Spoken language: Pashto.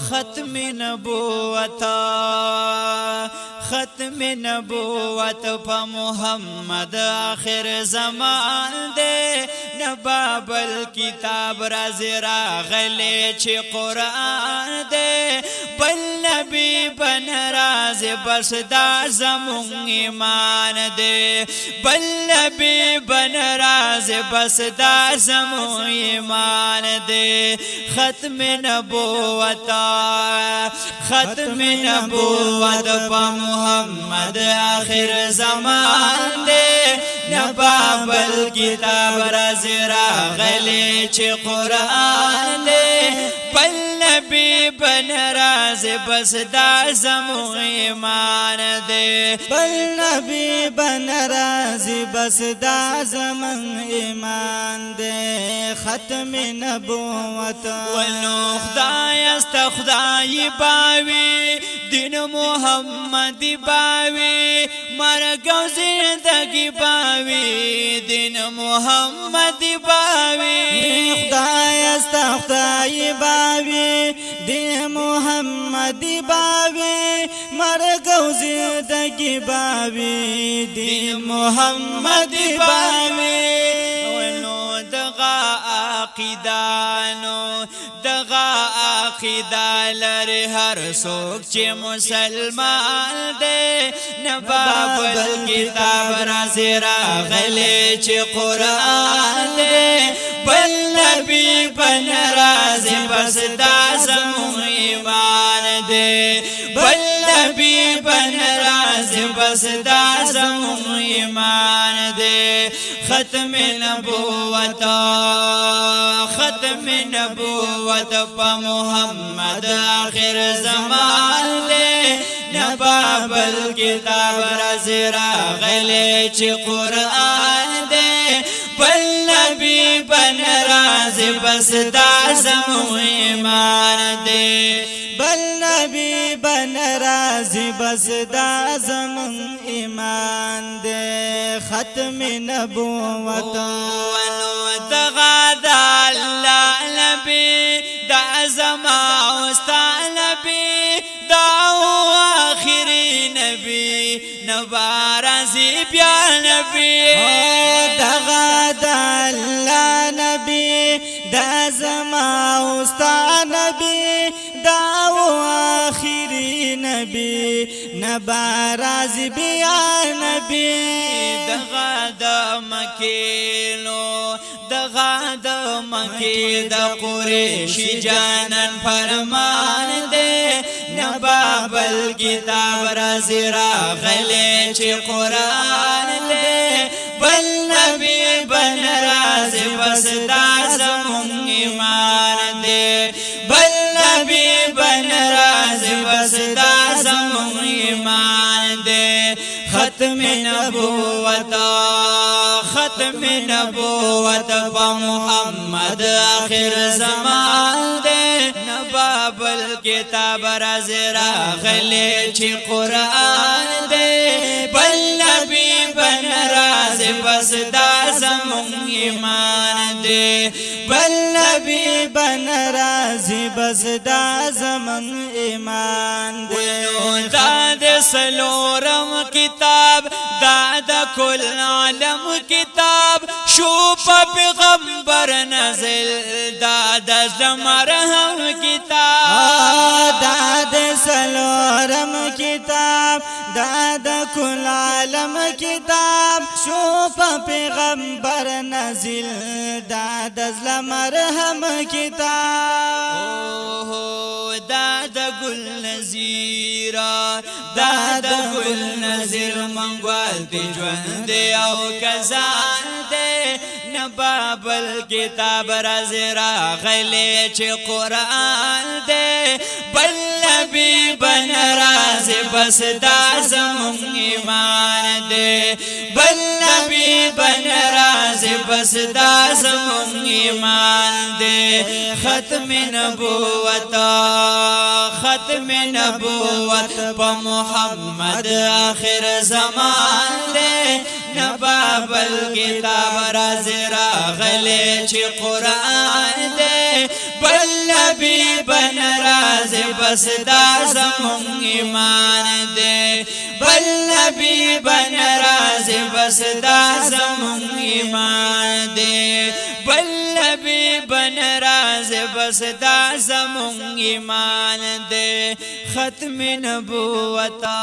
ختم نبوت ختم نبوت پا محمد آخر زمان دے نبابل کتاب رازی راغلی چی قرآن دے بل نبی بن رازی بس دا زمون ایمان دے بل نبی بن رازی بس دا زمون ایمان دے ختم نبوت ختم نبوت پا محمد آخر زمان دے نبابل کتاب رازی راغلی چی قرآن دے بل نبی بن رازی بس دا زمون ایمان دے بل نبی بن رازی بس دا زمون ایمان دے ختم نبوت ونو خدای است خدای باوی دین محمد باوی مرگ و زندگی باوی دین محمد باوی خدای است خدای باوی دین محمد باوی مرگ و زندگی باوی دین محمد باوی ونو دغا عقیدانو دغا عقیده لري هر څوک چې مسلمان دی نبابل کتاب رازی راغلی چې قرآن دی بل نبی بن رازی بس دا زمون ایمان دی بل نبی بن رازی بس دا زمون ایمان دی ختم نبوت ختم نبوت پا محمد آخر زمان دے نبابل کتاب رازی راغلی چی قرآن دے بل نبی بن رازی بس دا زمون ایمان دے بل نبی بن رازی بس دا زمون ایمان دے ختم نبوت ونو دغا دا اللہ نبی دا زما استا نبی دا آخری نبی نبا رازی بیا نبی دغا دا اللہ نبی دا زما استا نبی دا آخری نبی نبا رازی بیا نبی دغا دا مکینو دغا دا مکی دا قریشی جانن فرمان دے نبابل کتاب رازی راغلی چی قرآن دے بل نبی بن رازی بس دا زمون ایمان دے بل نبی بن رازی بس دا زمون ایمان دے ختم نبوت ختم نبوت پا محمد آخر زمان دے نبابل کتاب رازی راغلی چی قرآن دے بل نبی بن رازی بس دا زمون ایمان دے بل نبی بن رازی بس دا زمون ایمان دے داد سلورم کتاب داد کل عالم کتاب شوپا پیغمبر نزل داد زمرهم کتاب داد سلورم کتاب داد کل عالم کتاب شوپا پیغمبر نزل داد زمرهم کتاب داد گل نزیرا داد گل نزیر منگوال تی جوند او کزان دے نبابل کتاب رازی راغلی چی قرآن دے بل نبی بن رازی بس دا زمون ایمان دے بل نبی بن رازی بس دا زمون ایمان دے ختم نبوت ختم نبوت پا محمد آخر زمان دے نبابل کتاب رازی راغلی چی قرآن دے بل نبی بن رازی بس دا زمون ایمان دے بل نبی بن راز بس دا زمون ایمان دے بل نبی بن راز بس دا زمون ایمان دے ختم نبوتا